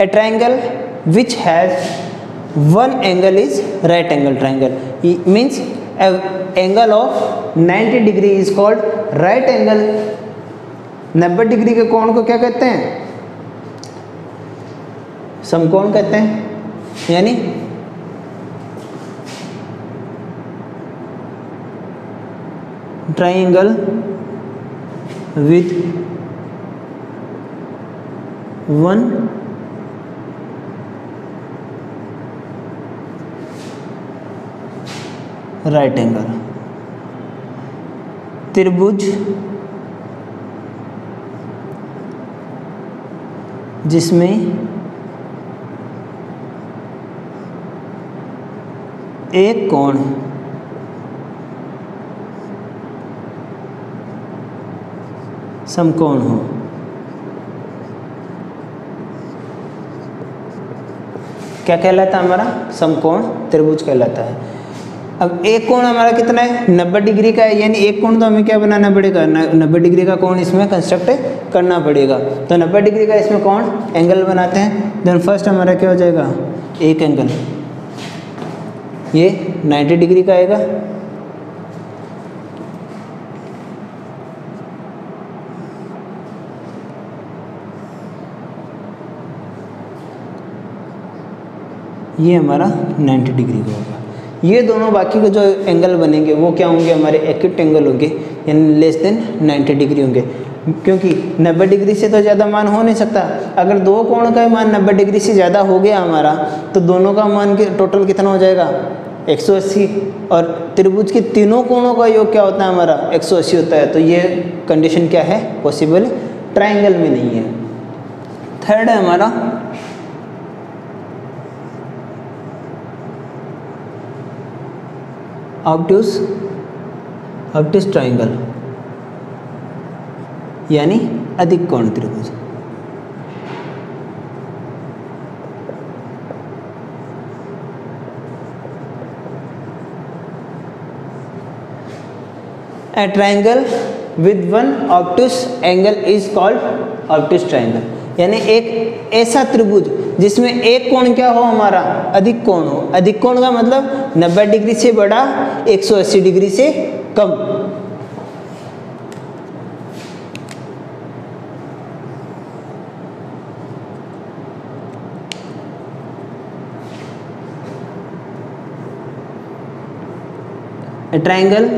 A triangle which has one angle is right angle triangle. It means angle of 90 degree is called right angle. 90 degree के कोण को क्या कहते हैं? समकोण कहते हैं, यानी triangle with one right angle, त्रिभुज जिसमें एक कोण समकोण हो। क्या कहलाता है हमारा? समकोण त्रिभुज कहलाता है। अब एक कोण हमारा कितना है? 90 डिग्री का है, यानी एक कोण तो हमें क्या बनाना पड़ेगा? 90 डिग्री का कोण इसमें कंस्ट्रक्ट करना पड़ेगा। तो 90 डिग्री का इसमें कोण एंगल बनाते हैं। देन फर्स्ट हमारा क्या हो जाएगा? एक एंगल, ये 90 डिग्री का आएगा। ये हमारा 90 डिग्री का होगा। ये दोनों बाकी के जो एंगल बनेंगे वो क्या होंगे? हमारे एक्यूट एंगल होंगे, यानी लेस देन 90 डिग्री होंगे, क्योंकि 90 डिग्री से तो ज़्यादा मान हो नहीं सकता। अगर दो कोण का मान 90 डिग्री से ज़्यादा हो गया हमारा, तो दोनों का मान टोटल कितना हो जाएगा? 180। और त्रिभुज के तीनों कोणों का योग क्या होता है हमारा? 180 होता है। तो ये कंडीशन क्या है? पॉसिबल ट्राइंगल में नहीं है। थर्ड है हमारा ऑब्टूस ट्राइंगल, यानी अधिक कोण त्रिभुज। A triangle with one obtuse angle is called obtuse triangle, यानी एक ऐसा त्रिभुज जिसमें एक कोण क्या हो? हमारा अधिक कोण हो। अधिक कोण का मतलब 90 डिग्री से बड़ा, 180 डिग्री से कम। A triangle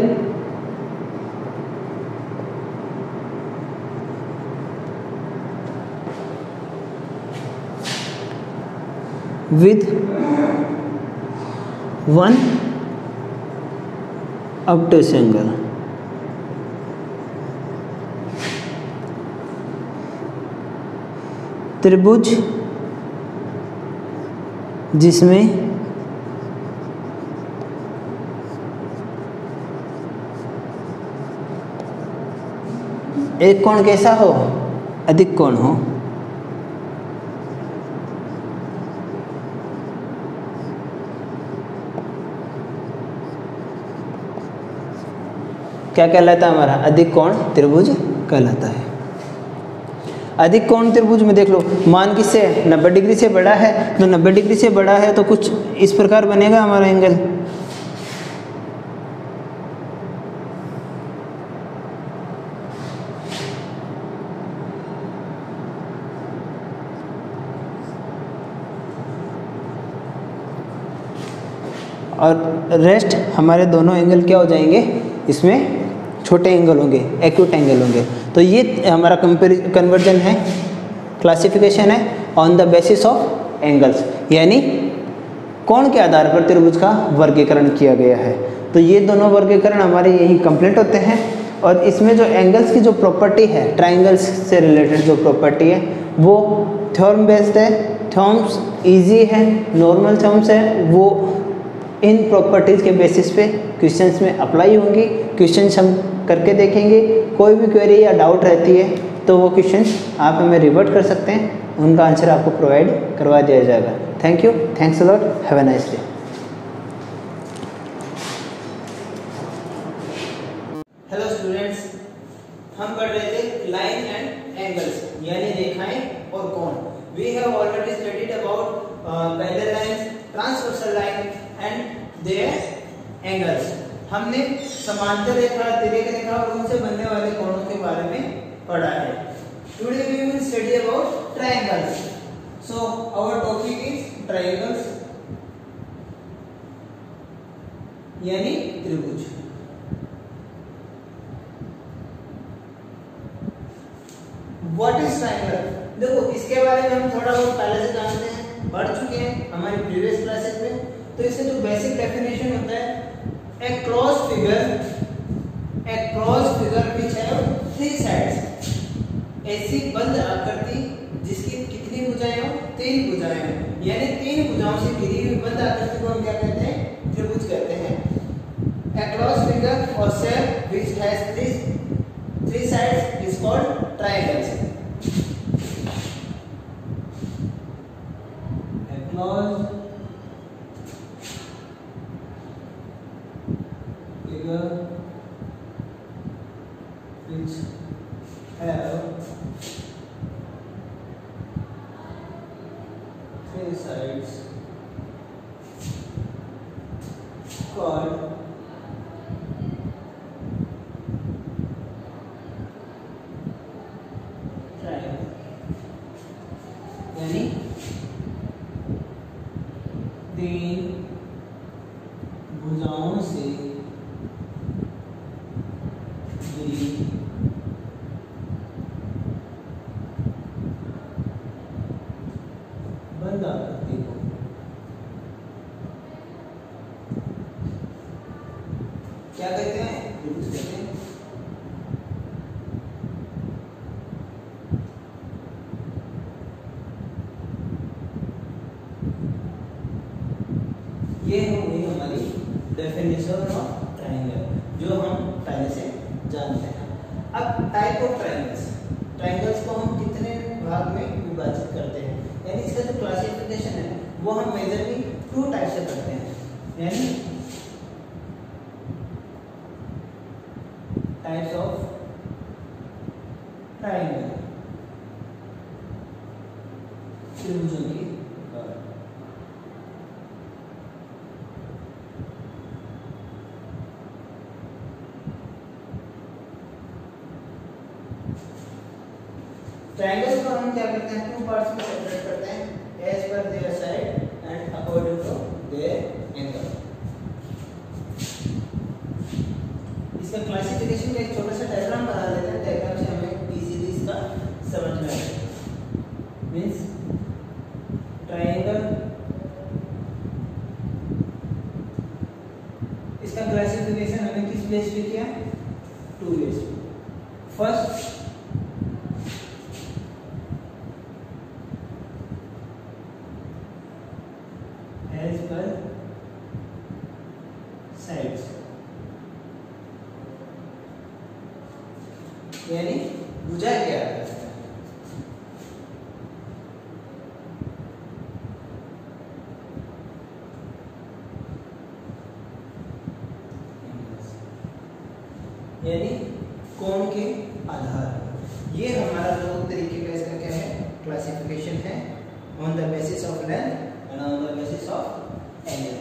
with one obtuse angle, त्रिभुज जिसमें एक कोण कैसा हो? अधिक कोण हो। क्या कहलाता है हमारा? अधिक कोण त्रिभुज कहलाता है। अधिक कोण त्रिभुज में देख लो, मान किससे? 90 डिग्री से बड़ा है। तो 90 डिग्री से बड़ा है तो कुछ इस प्रकार बनेगा हमारा एंगल। और रेस्ट हमारे दोनों एंगल क्या हो जाएंगे? इसमें छोटे एंगल होंगे, एक्यूट एंगल होंगे। तो ये हमारा कन्वर्जन है, क्लासिफिकेशन है on the basis of angles, यानी कोण के आधार पर त्रिभुज का वर्गीकरण किया गया है। तो ये दोनों वर्गीकरण हमारे यही कंप्लीट होते हैं। और इसमें जो एंगल्स की जो प्रॉपर्टी है, ट्राइंगल्स से रिलेटेड जो प्रॉपर्टी है, वो थ्योरम बेस्ड है। थ्योरम्स इजी है, नॉर्मल थ्योरम्स है, वो इन प्रॉपर्टीज़ के बेसिस पे क्वेश्चंस में अप्लाई होंगी। क्वेश्चंस हम करके देखेंगे। कोई भी क्वेरी या डाउट रहती है तो वो क्वेश्चंस आप हमें रिवर्ट कर सकते हैं, उनका आंसर आपको प्रोवाइड करवा दिया जाएगा। Thank you, thanks a lot, have a nice day. Hello students, हम पढ़ रहे थे लाइन एंड एंगल्स, यानी रेखाएं और कोण। we have already studied about parallel lines, transversal line and their angles. हमने समांतर रेखा, तिर्यक रेखा और उनसे बनने वाले कोणों के बारे में पढ़ा है. Today we will study about triangles. So our topic is triangles, यानी त्रिभुज. What is triangle? देखो इसके बारे में हम थोड़ा बहुत पहले से जानते हैं, पढ़ चुके हैं हमारी प्रीवियस क्लासेस में. तो इसका जो बेसिक डेफिनेशन होता है, a cross figure which have three sides. ऐसी बंद आकृति जिसकी कितनी भुजाएं हो? 3 भुजाएं हो. यानी 3 भुजाओं से घिरी हुई बंद आकृति को हम क्या कहते हैं? त्रिभुज कहते हैं. A cross figure or shape which has three sides is called triangles. A cross figure which have three sides called triangle. यानी 3 भुजाओं से घिरी बंद आकृति को क्या कहते हैं? त्रिभुज कहते हैं. ये होगी हमारी डेफिनेशन ऑफ ट्रायंगल, जो हम पहले से जानते हैं. अब टाइप ऑफ ट्रायंगल्स. ट्रायंगल्स को हम कितने भाग में विभाजित करते हैं, यानी इसका जो क्लासिफिकेशन है वो हम मेजरली 2 टाइप से करते हैं. यानी टाइप्स ऑफ ट्रायंगल, त्रिभुजों की. ट्रायंगल्स को हम क्या करते हैं? 2 पार्ट्स में सेपरेट करते हैं, as per their side and according to their angle. इसका क्लासिफिकेशन का एक छोटा सा डायग्राम बना लेते हैं. डायग्राम से हमें इजीली इसका समझना है. मींस ट्रायंगल, इसका क्लासिफिकेशन हमने किस बेस पे किया? 2 बेस पे. फर्स्ट, एज पर साइड्स, यानी भुजा क्या है? यानी कोण के आधार. ये हमारा 2 तरीके का इसका क्या है? क्लासिफिकेशन है. On the basis of length and on the basis of angle.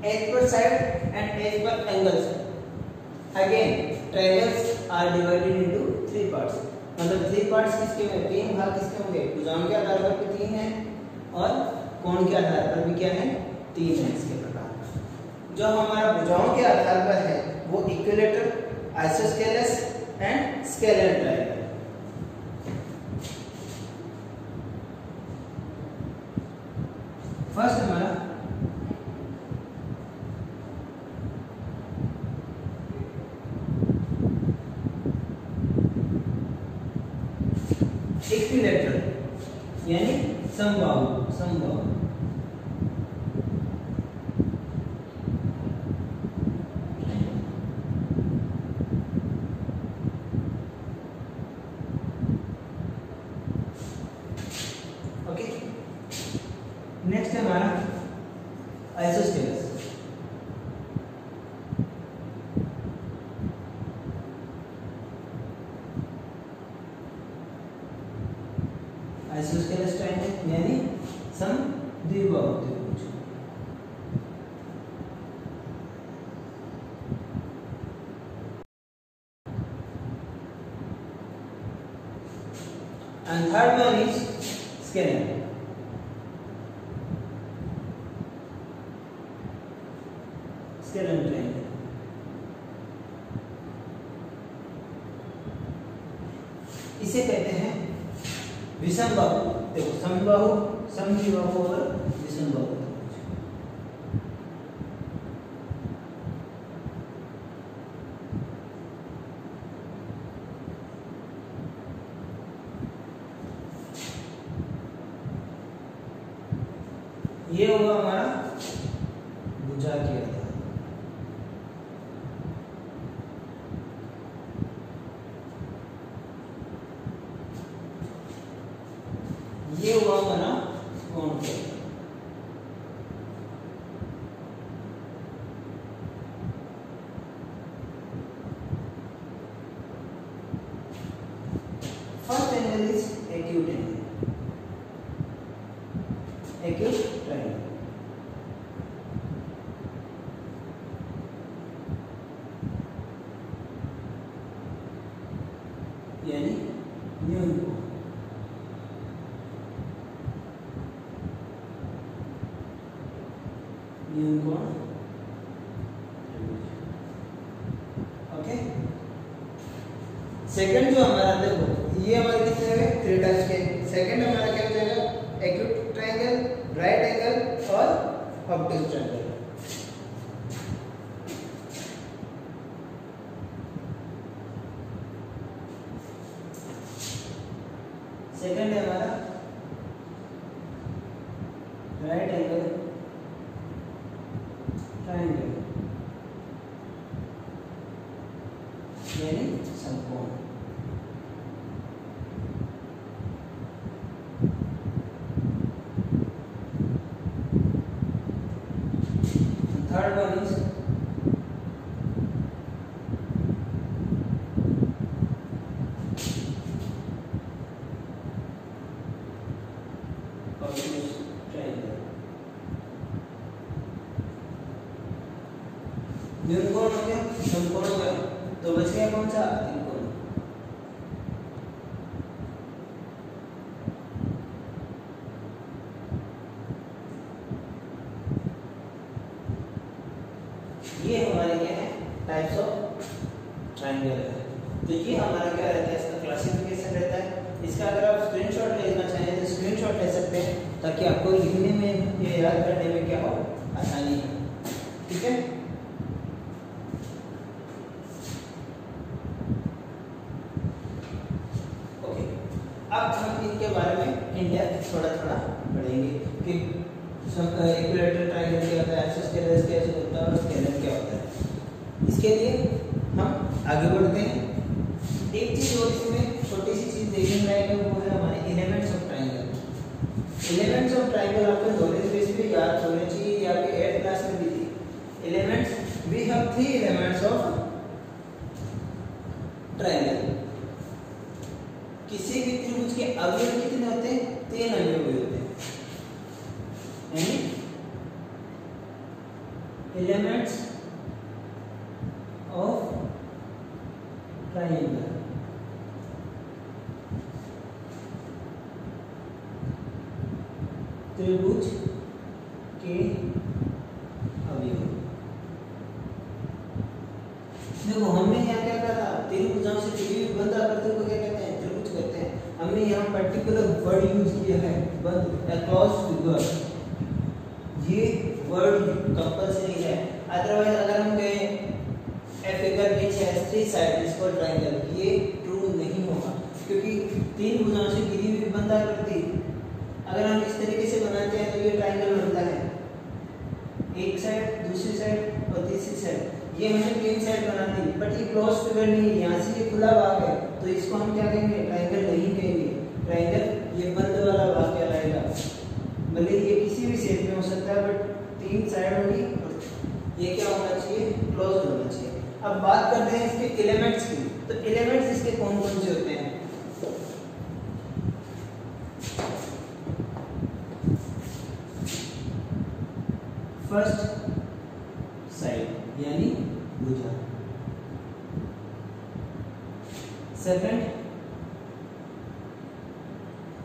Edge per side and edge per angles. Again, triangles are divided into 3 parts. मतलब 3 parts किसके में? 3 भाग किसके होंगे? भुजाओं के आधार पर भी 3 है और कोण के आधार पर भी क्या है? 3 है इसके प्रकार. जो हमारा भुजाओं के आधार पर है वो equilateral, isosceles and scalar triangle. First हमारा इक्विलेटरल, यानी समबाहु. ओके. नेक्स्ट है हमारा आइसोस्केलस. आइसोस्केलेस ट्रायंगल यानी समद्विबाहु त्रिभुज। And third one is scalar. Scalar triangle. इसे कहते हैं विषमबाहु। देखो समबाहु, समद्विबाहु और विषमबाहु। ये होगा हमारा भुजा की आधार। ये हुआ हमारा कोण के। First angle is acute angle, acute triangle. यानी न्यून कोण। न्यून कोण ओके। सेकंड जो हमारा देखो ये हमारे कितने हैं 3 टाइप्स के। सेकंड हमारा क्या हो जाएगा एक्यूट ट्रायंगल, राइट एंगल और ऑब्टूज ट्रायंगल। सेकंड है हमारा राइट एंगल ट्रायंगल यानी समकोण। Third one is obtuse triangle. न्यून कोण हो गया, समकोण हो गया, तो बच गया कौन सा त्रिकोण। ये हमारे क्या है टाइप्स ऑफ ट्रायंगल है। तो ये हमारा क्या रहता है, इसका क्लासिफिकेशन रहता है। इसका अगर आप स्क्रीनशॉट लेना चाहें तो स्क्रीनशॉट ले सकते हैं, ताकि आपको लिखने में ये याद करने में क्या हो आसानी है। ठीक है। ओके, अब हम इनके बारे में इन डेप्थ थोड़ा थोड़ा पढ़ेंगे कि इक्विलैटरल ट्रायंगल क्या होता है, आइसोस्केलेस कैसे होता है और स्केलर क्या होता है। इसके लिए हम आगे बढ़ते हैं। एक चीज और इसमें छोटी सी चीज देखने लायक है, वो है हमारे elements of triangle. Elements of triangle आपको नॉलेज बेस पे याद होने चाहिए, या आपके 8th क्लास में भी थी। Elements we have 3 elements of triangle. किसी भी त्रिभुज के अवयव कितने होते हैं, 3 अवयव होते हैं। यानी एलिमेंट्स ऑफ ट्रायंगल त्रिभुज के अवयव। देखो हमने यहाँ क्या कहा था, त्रिभुजाओं से जुड़ी हुई बंध आकृति को क्या कहते हैं, त्रिभुज कहते हैं। हमने यहाँ पर्टिकुलर वर्ड यूज किया है, बंध अक्रॉस फिगर। ये वर्ड कंपल्सरी है, अदरवाइज अगर हम कहें ए फिगर नीचे है 3 साइड इज कॉल्ड ट्रायंगल, ये ट्रू नहीं होगा, क्योंकि 3 भुजाओं से घिरी हुई बंध आकृति अगर हम इस तरीके से बनाते हैं तो ये ट्रायंगल बनता है। एक साइड, दूसरी साइड और तीसरी साइड, ये हमने 3 साइड बना दी, बट ये क्रॉस फिगर नहीं है, यहाँ से ये खुला भाग है, तो इसको हम क्या कहेंगे, ट्रायंगल नहीं कहेंगे। ट्रायंगल ये बंद वाला भाग कहलाएगा। भले ये किसी भी शेप में हो सकता है, बट 3 साइड होगी, ये क्या होना चाहिए, क्लोज होना चाहिए। अब बात करते हैं इसके एलिमेंट्स की। तो एलिमेंट्स इसके कौन कौन से होते हैं। सेकंड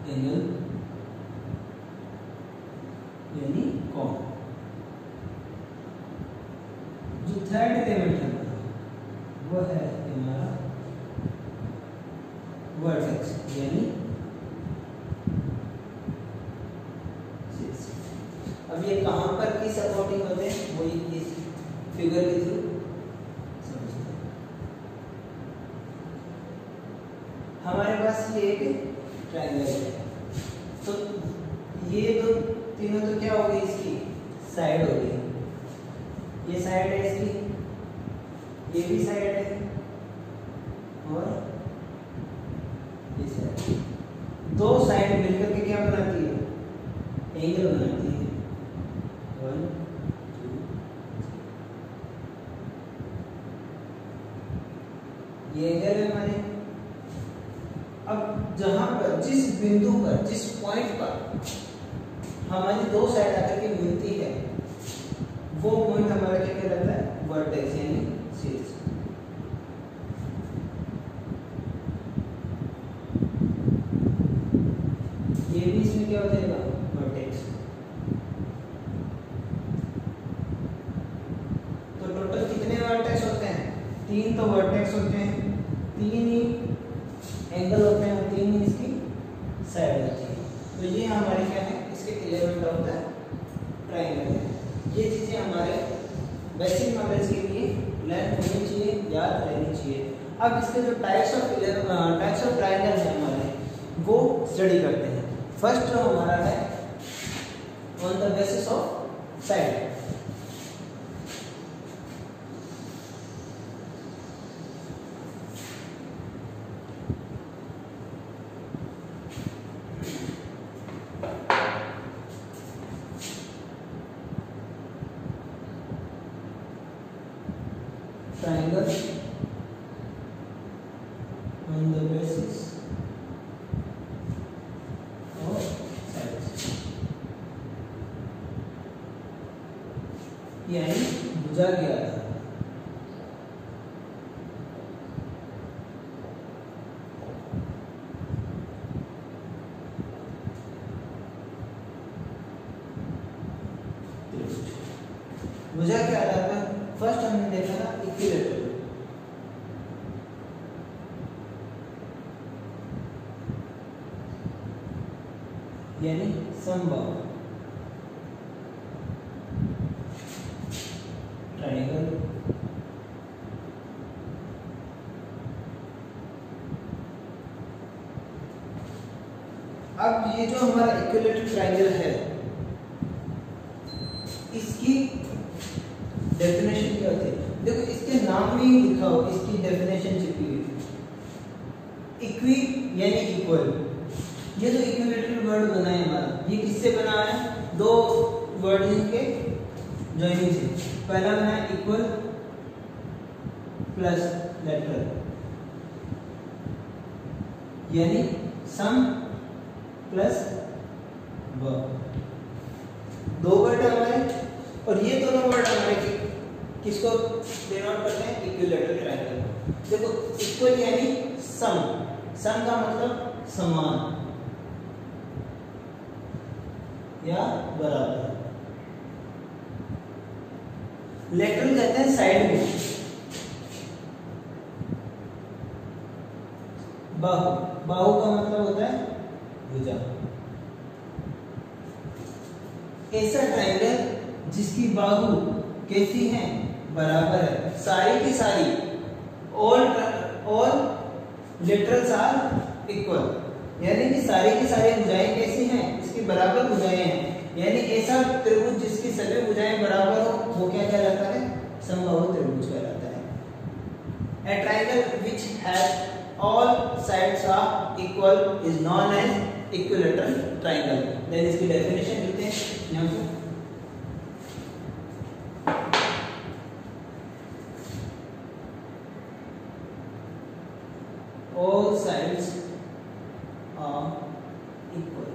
एंगल यानी कॉन। जो थर्ड एलिमेंट है वो है हमारा वर्टेक्स यानी अब ये कहां पर की सपोर्टिंग होते हैं वो इस फिगर के थ्रू समझते हैं। हमारे पास ये एक ट्रायंगल है तो ये दो तीनों तो क्या हो गई इसकी साइड हो गई। ये साइड है इसकी, ये भी साइड है और ये साइड। दो साइड मिलकर के क्या बनाती है एंगल बनाती है। 1 2 ये एंगल है हमारे। अब जहां पर जिस बिंदु पर जिस पॉइंट पर हमारी दो साइड आकर के मिलती है वो पॉइंट हमारा क्या कहलाता है वर्टेक्स यानी शीर्ष। ये भी इसमें क्या हो जाएगा वर्टेक्स। तो टोटल कितने वर्टेक्स होते हैं 3 तो वर्टेक्स होते हैं, 3 ही एंगल होते हैं, 3 ही इसकी साइड होती है। तो ये हमारे क्या है इसके एलिमेंट ऑफ द ट्रायंगल है। ये चीजें हमारे बेसिक नॉलेज के लिए लर्न होनी चाहिए, याद रहनी चाहिए। अब इसके जो टाइप्स ऑफ ट्रायंगल है हमारे वो स्टडी करते हैं। फर्स्ट जो हमारा है on the basis of side. Triangle on the basis of sides यानी भुजा के आधार। भुजा के आधार पर फर्स्ट हमने देखा था इक्विलेटरल। यानी समबाहु ट्रायंगल। अब ये जो हमारा इक्विलेटरल ट्रायंगल है इसकी डेफिनेशन क्या होती है? देखो इसके नाम में ही लिखा हो, इसकी डेफिनेशन छिपी हुई। इक्वी यानी इक्वल। ये जो इक्विलेटरल वर्ड बना है हमारा ये किससे बना है? दो वर्ड के जॉइनिंग से। पहला बना है इक्वल प्लस लेटरल यानी सम प्लस वर्ब। दो वर्ड हमारे और ये दोनों वर्ड हमारे किसको डिनोट करते हैं? Equilateral triangle. देखो इक्वल यानी सम, सम का मतलब समान या बराबर। लेटरल कहते हैं साइड में। बाहु, बाहु का मतलब होता है भुजा। ऐसा ट्रायंगल जिसकी बाहु कैसी है? बराबर है। सारी की सारी ऑल लेटरल्स आर इक्वल यानी कि सारी की सारी भुजाएं कैसी हैं? इसकी बराबर भुजाएं हैं। यानी ऐसा त्रिभुज जिसकी सभी भुजाएं बराबर हो वो क्या कहलाता है? समबाहु त्रिभुज कहलाता है। A triangle which has all sides are equal is known as equilateral triangle. Then इसकी डेफिनेशन लिखते हैं यहाँ पे। All sides are equal।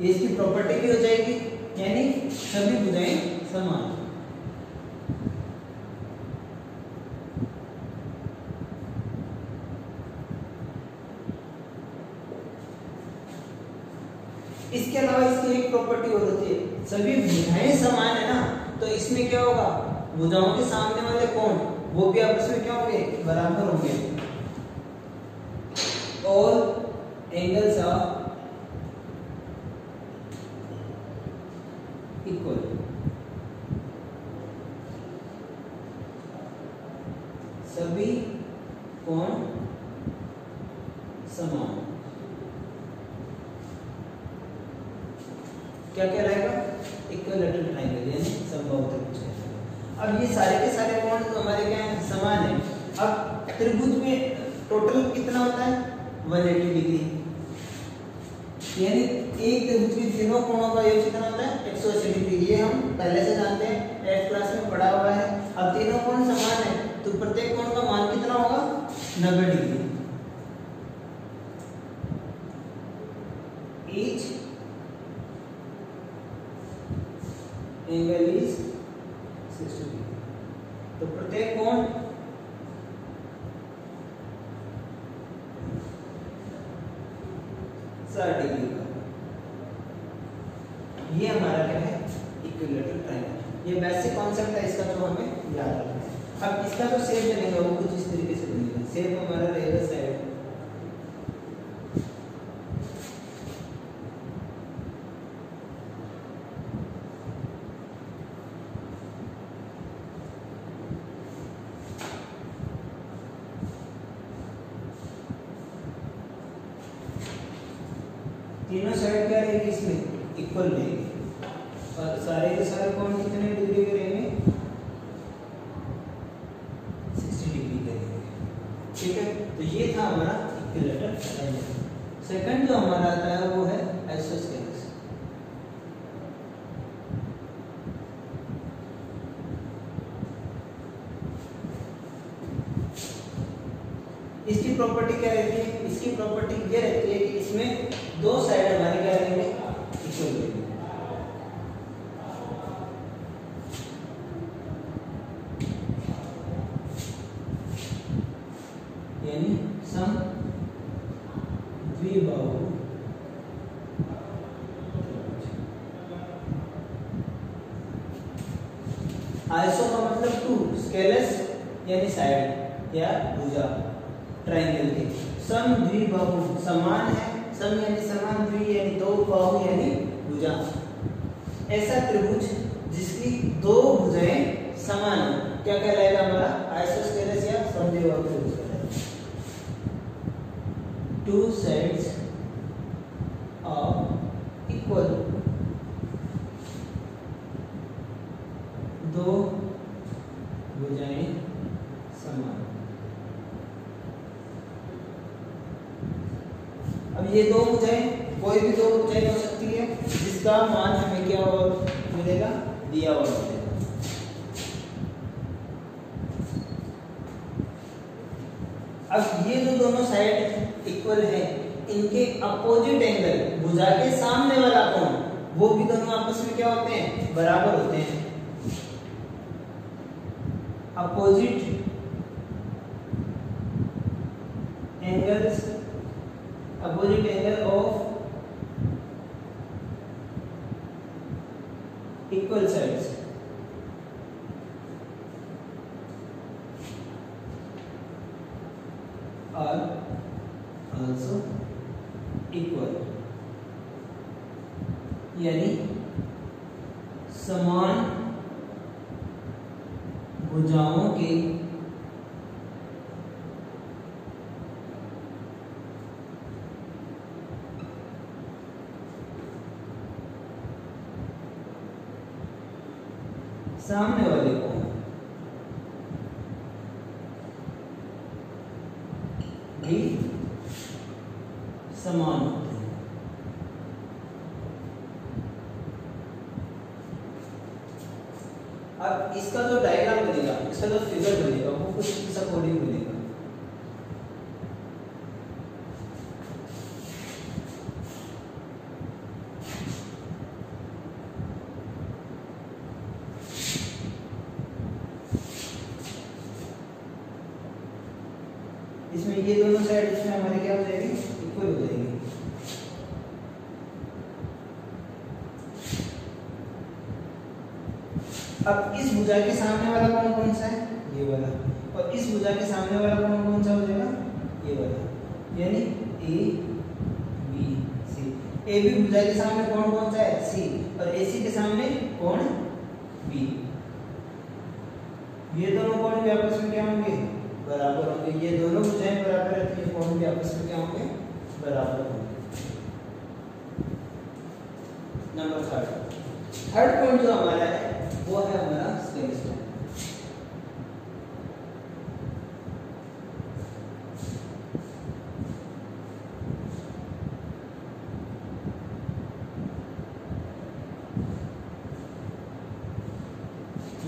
ये इसकी प्रॉपर्टी भी हो जाएगी यानी सभी भुजाएं समान। इसके अलावा इसकी एक प्रॉपर्टी और होती है, सभी भुजाएं समान है ना, तो इसमें क्या होगा, भुजाओं के सामने वाले कोण वो भी आपस में क्या होंगे, बराबर होंगे। और एंगल्स आर इक्वल, सभी कोण समान। क्या कहलाएगा, इक्विलैटरल ट्रायंगल यानी समबाहु त्रिभुज। अब ये सारे के सारे कोण हमारे क्या हैं, समान है। अब त्रिभुज में टोटल कितना होता है, 180 डिग्री, यानी एक त्रिभुज के तीनों कोणों का योग कितना होता है, 180 डिग्री। ये हम पहले से जानते हैं, 8th क्लास में पढ़ा हुआ है। अब तीनों कोण समान है तो प्रत्येक कोण का मान कितना होगा, 90 degree. Each angle is 60 degree, तो प्रत्येक कोण 60 डिग्री का। ये हमारा क्या है, इक्विलैटरल ट्रायंगल। ये बेसिक कॉन्सेप्ट है इसका, जो हमें याद रखना है। अब इसका जो शेप बनेगा वो कुछ इस तरीके से बनेगा। शेप हमारा रहेगा साइड, तीनों साइड क्या रहेगी, इसमें इक्वल रहेगी, और सारे के सारे कोण कितने डिग्री के रहेंगे, 60 डिग्री के रहेंगे। ठीक है, तो ये था हमारा इक्विलैटरल ट्रायंगल। सेकंड जो हमारा आता है वो है आइसोस्केलेस। इसकी प्रॉपर्टी क्या रहती है, इसकी प्रॉपर्टी ये रहती है कि इसमें दो साइड हमारे क्या रहेंगे, इक्वल रहेंगे। यानी सम द्विबाहु आइसो का मतलब टू, स्केलेस यानी साइड या भुजा ट्रायंगल के। सम द्विबाहु समान है, सम यानी समान, द्वि यानी दो, बाहु यानी भुजा। ऐसा त्रिभुज जिसकी दो भुजाएं समान हो, क्या कहलाएगा हमारा, आइसोस्केलेस या समद्विबाहु त्रिभुज कहलाएगा। टू साइड्स ऑफ इक्वल, दो भुजाएं समान। अब ये दो भुजाएं, कोई भी दो भुजाएं हो सकती है जिसका मान हमें क्या मिलेगा, दिया हुआ मिलेगा। अब ये जो दोनों साइड इक्वल है, इनके अपोजिट एंगल, भुजा के सामने वाला कोण, वो भी दोनों आपस में क्या होते हैं, बराबर होते हैं। Opposite angles, opposite angle of equal sides are also equal, यानी समान भुजाओं के सामने वाले कोण भी समान होते हैं। अब इसका जो डायग्राम बनेगा, इसका जो फिगर बनेगा वो कुछ इस अकॉर्डिंग बनेगा। इसमें ये दोनों साइड इसमें हमारे क्या हो जाएगी, इक्वल हो जाएगी। अब इस भुजा के सामने वाला कोण कौन सा है? ये वाला। और इस भुजा के सामने वाला कोण कौन सा हो जाएगा? ये वाला, यानी A B C. A B भुजा के सामने कोण कौन सा है? सी। और ए सी के सामने कोण बी। ये दोनों कोण भी आपस में क्या होंगे? बराबर होंगे। ये दोनों भुजाएं बराबर है तो ये कोण भी आपस में क्या होंगे? बराबर होंगे। नंबर थर्ड पॉइंट जो हमारा है वो है हमारा स्केल स्टैंड।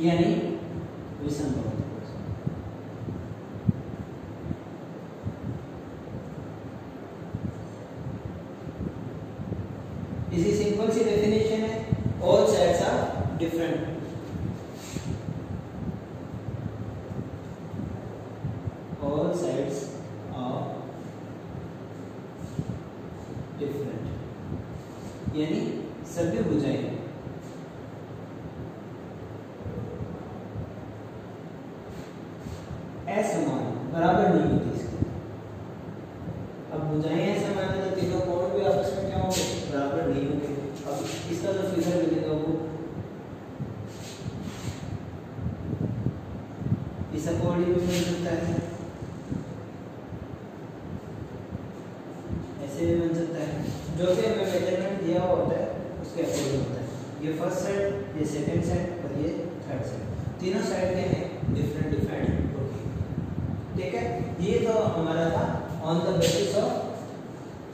यानी विषम बहुत्रिभुज। इसकी सिंपल सी डेफिनेशन है, all sides are different. All sides are different, यानी सभी भुजाएं असमान बराबर नहीं होती इसकी। अब भुजाएं असमान है तो तीनों कोण भी आपस में क्या होंगे? बराबर नहीं होंगे। अब इसका जो फिगर मिलेगा वो इस अकॉर्डिंग भी बन सकता है, ऐसे भी बन सकता है। जो भी हमें मेजरमेंट दिया हुआ होता है उसके अकॉर्डिंग होता है। ये फर्स्ट साइड, ये सेकंड साइड और ये थर्ड साइड, तीनों साइड के हैं डिफरेंट डिफरेंट। ठीक है, ये तो हमारा था on the basis of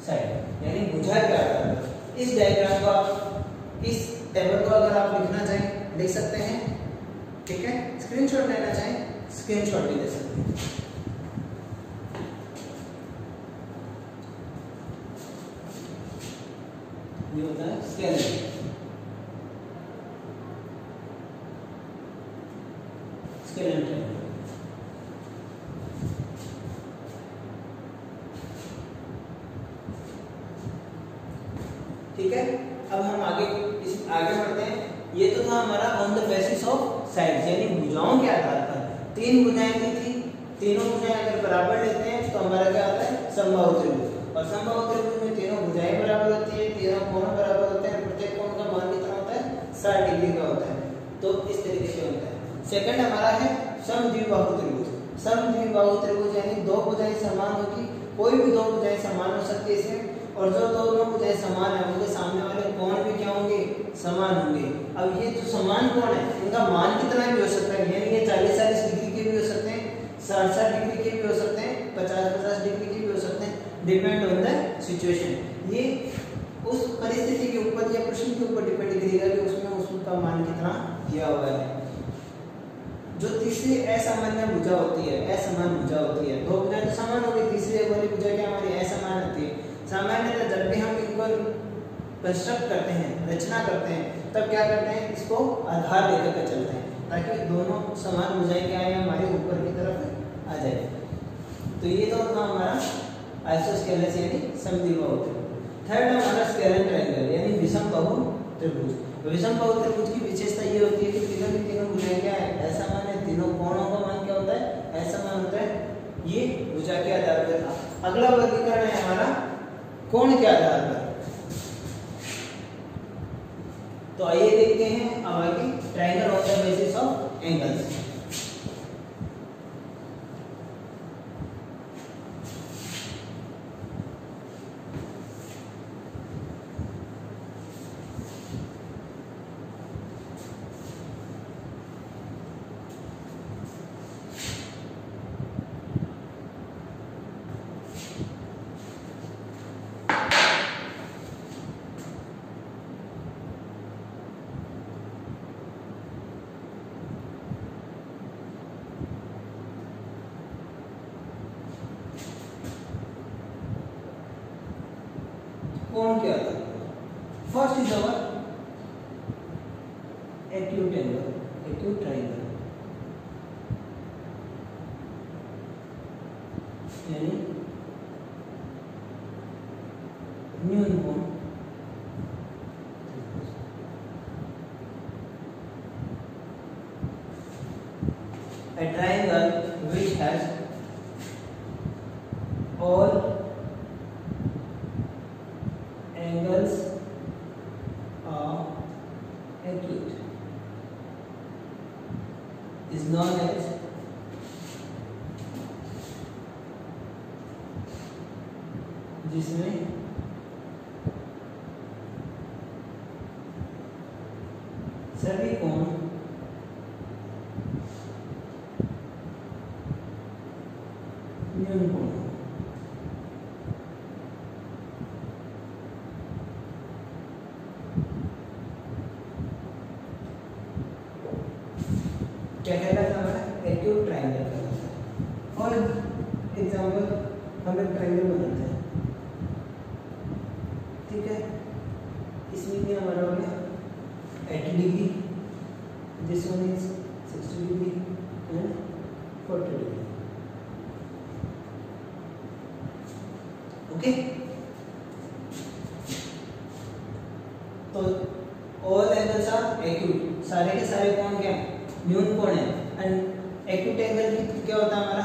side, यानी भुजा के आधार पर। इस डायग्राम को आप, इस टेबल को अगर आप लिखना चाहें लिख सकते हैं। ठीक है, स्क्रीनशॉट लेना चाहें स्क्रीनशॉट भी ले सकते हैं। ये होता है स्केल स्केल। ठीक है, अब हम आगे बढ़ते हैं। ये तो था हमारा on the basis of sides, यानी भुजाओं के आधार पर। तीन भुजाएं दी थी, तीनों भुजाएं अगर बराबर लेते हैं तो हमारा क्या आता है? समबाहु त्रिभुज। और समबाहु त्रिभुज में तीनों भुजाएं बराबर होती है, तीनों कोण बराबर होते हैं, प्रत्येक कोण का मान कितना होता है? 60 डिग्री का होता है। तो इस तरीके से होता है। सेकंड हमारा है समद्विबाहु त्रिभुज। समद्विबाहु त्रिभुज यानी दो भुजाएं समान होगी, कोई भी दो भुजाएं समान हो सकती है इसमें, और जो दोनों भुजाएं समान है उनके सामने वाले कोण भी क्या होंगे? समान होंगे। अब ये जो समान कोण है इनका मान कितना भी हो सकता है, यानी ये 40-40 डिग्री के भी हो सकते हैं, 60-60 डिग्री के भी हो सकते हैं, 50-50 डिग्री के भी हो सकते हैं, डिपेंड ऑन द सिचुएशन। ये उस परिस्थिति के ऊपर या प्रश्न के ऊपर डिपेंड करेगा कि उसमें उसका मान कितना दिया हुआ है। जो तीसरी असामान्य भुजा होती है, असमान भुजा होती है, दो भुजाएं तो समान होगी, तीसरी वाली भुजा क्या हमारी असमान होती है। सामान्यतः जब भी हम इनको कंस्ट्रक्ट करते हैं, रचना करते हैं, तब क्या करते हैं? इसको आधार लेकर के चलते हैं ताकि दोनों समान भुजाएं क्या है हमारे ऊपर की तरफ आ जाए। तो ये तो था हमारा आइसोस्केलस यानी समद्विबाहु त्रिभुज। थर्ड हमारा स्केलर ट्रायंगल यानी विषम बाहु त्रिभुज। विषम बाहु त्रिभुज की विशेषता ये होती है कि तीनों की तीनों भुजाएं क्या है? असमान है, तीनों कोणों का मान क्या होता है? असमान होता है। ये भुजा के आधार पर था। अगला वर्गीकरण है हमारा कोण के आधार पर। तो आइए देखते हैं अब आगे triangle on the basis of angles. कोण के आधार पर first is our acute angle, acute triangle यानी न्यून कोण। all angles are acute is known as जिसमें सभी कोण न्यून कोण क्या कहलाता है हमारा एक्यूट ट्रायंगल कहलाता है। और एग्जांपल हम एक ट्रायंगल बनाते हैं, ठीक है, इसमें क्या हमारा हो गया 80 degree, this one is 60 degree and 40 degree, okay. तो ऑल एंगल्स आर एक्यूट, सारे के सारे कोण क्या है न्यून कोण है। एंड एक्यूट एंगल क्या होता है हमारा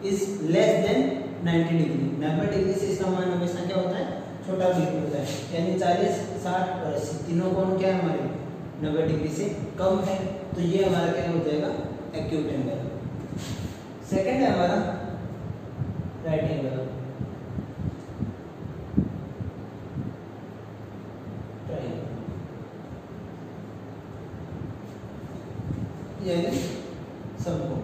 is less than 90 degree. 90 degree से इसका मान हमेशा क्या होता है छोटा डिग्री होता है, यानी 40, 60 और 80 तीनों कोण क्या है हमारे 90 डिग्री से कम है। तो ये हमारा क्या हो जाएगा एक्यूट एंगल। सेकंड है हमारा राइट एंगल, यानी समकोण।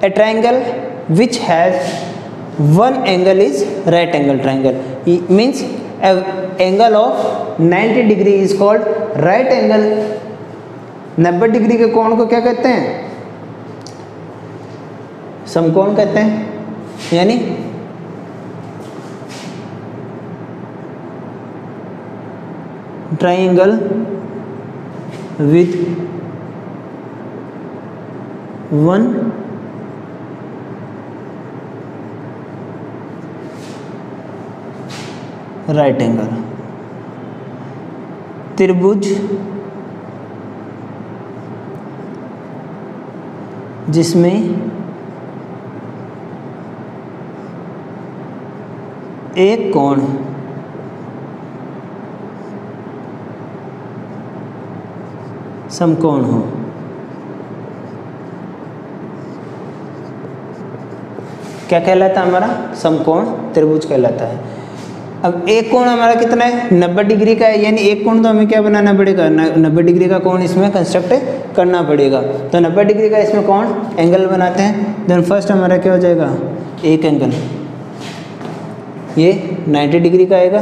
A triangle which has one angle is right angle triangle. It means an angle of 90 degree is called right angle. 90 degree के कोण को क्या कहते हैं समकोण कहते हैं। यानी triangle with one right angle, त्रिभुज जिसमें एक कोण समकोण हो। क्या कहलाता है हमारा समकोण त्रिभुज कहलाता है। अब एक कोण हमारा कितना है 90 डिग्री का है, यानी एक कोण तो हमें क्या बनाना पड़ेगा 90 डिग्री का कोण इसमें कंस्ट्रक्ट करना पड़ेगा। तो 90 डिग्री का इसमें कोण एंगल बनाते हैं। देन फर्स्ट हमारा क्या हो जाएगा एक एंगल, ये 90 डिग्री का आएगा।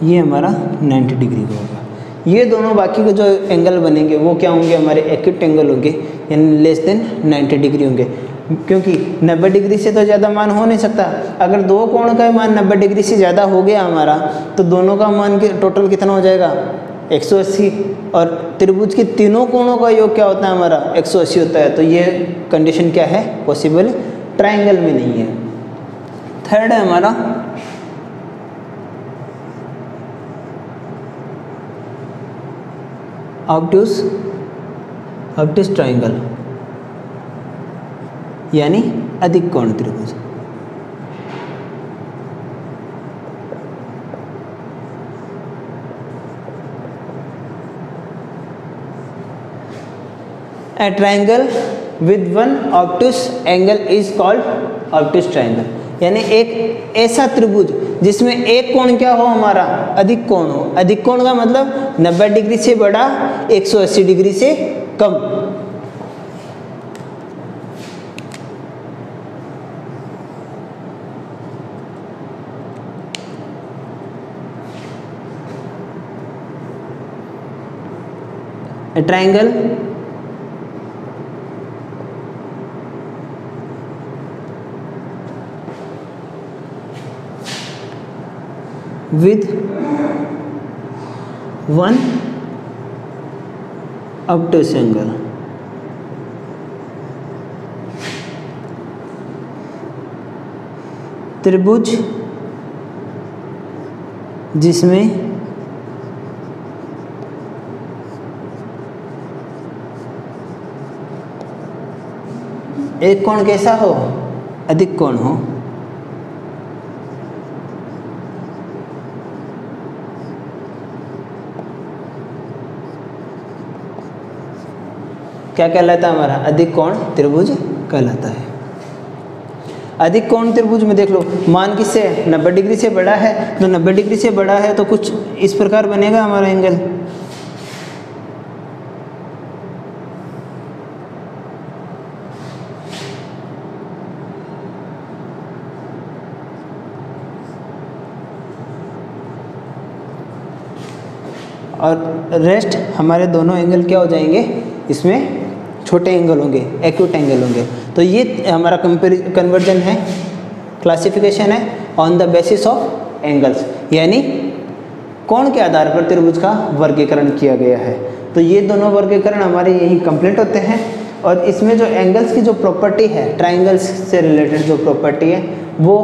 ये हमारा 90 डिग्री का होगा। ये दोनों बाकी के जो एंगल बनेंगे वो क्या होंगे हमारे एक्यूट एंगल होंगे, यानी लेस देन 90 डिग्री होंगे। क्योंकि 90 डिग्री से तो ज़्यादा मान हो नहीं सकता। अगर दो कोण का मान 90 डिग्री से ज़्यादा हो गया हमारा तो दोनों का मान टोटल कितना हो जाएगा 180। और त्रिभुज के तीनों कोणों का योग क्या होता है हमारा 180 होता है। तो ये कंडीशन क्या है पॉसिबल ट्राइंगल में नहीं है। थर्ड है हमारा ऑब्टूस ट्राइंगल, यानी अधिक कोण त्रिभुज। A triangle with one obtuse angle is called obtuse triangle, यानी एक ऐसा त्रिभुज जिसमें एक कोण क्या हो हमारा अधिक कोण हो। अधिक कोण का मतलब 90 डिग्री से बड़ा 180 डिग्री से कम। A triangle with one obtuse angle त्रिभुज जिसमें एक कोण कैसा हो, अधिक कोण हो। क्या कहलाता है हमारा, अधिक कोण त्रिभुज कहलाता है। अधिक कोण त्रिभुज में देख लो, मान किससे 90 डिग्री से बड़ा है, तो 90 डिग्री से बड़ा है तो कुछ इस प्रकार बनेगा हमारा एंगल। और रेस्ट हमारे दोनों एंगल क्या हो जाएंगे, इसमें छोटे एंगल होंगे, एक्यूट एंगल होंगे। तो ये हमारा कन्वर्जन है, क्लासिफिकेशन है on the basis of angles, यानी कोण के आधार पर त्रिभुज का वर्गीकरण किया गया है। तो ये दोनों वर्गीकरण हमारे यही कंप्लीट होते हैं। और इसमें जो एंगल्स की जो प्रॉपर्टी है, ट्राइंगल्स से रिलेटेड जो प्रॉपर्टी है वो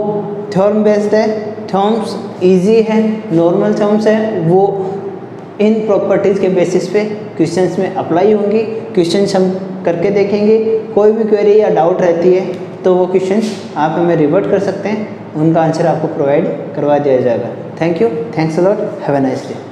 थ्योरम बेस्ड है, थ्योरम्स इजी है, नॉर्मल थ्योरम्स है, वो इन प्रॉपर्टीज़ के बेसिस पे क्वेश्चंस में अप्लाई होंगी। क्वेश्चंस हम करके देखेंगे, कोई भी क्वेरी या डाउट रहती है तो वो क्वेश्चंस आप हमें रिवर्ट कर सकते हैं, उनका आंसर आपको प्रोवाइड करवा दिया जाएगा। Thank you, thanks a lot, have a nice day.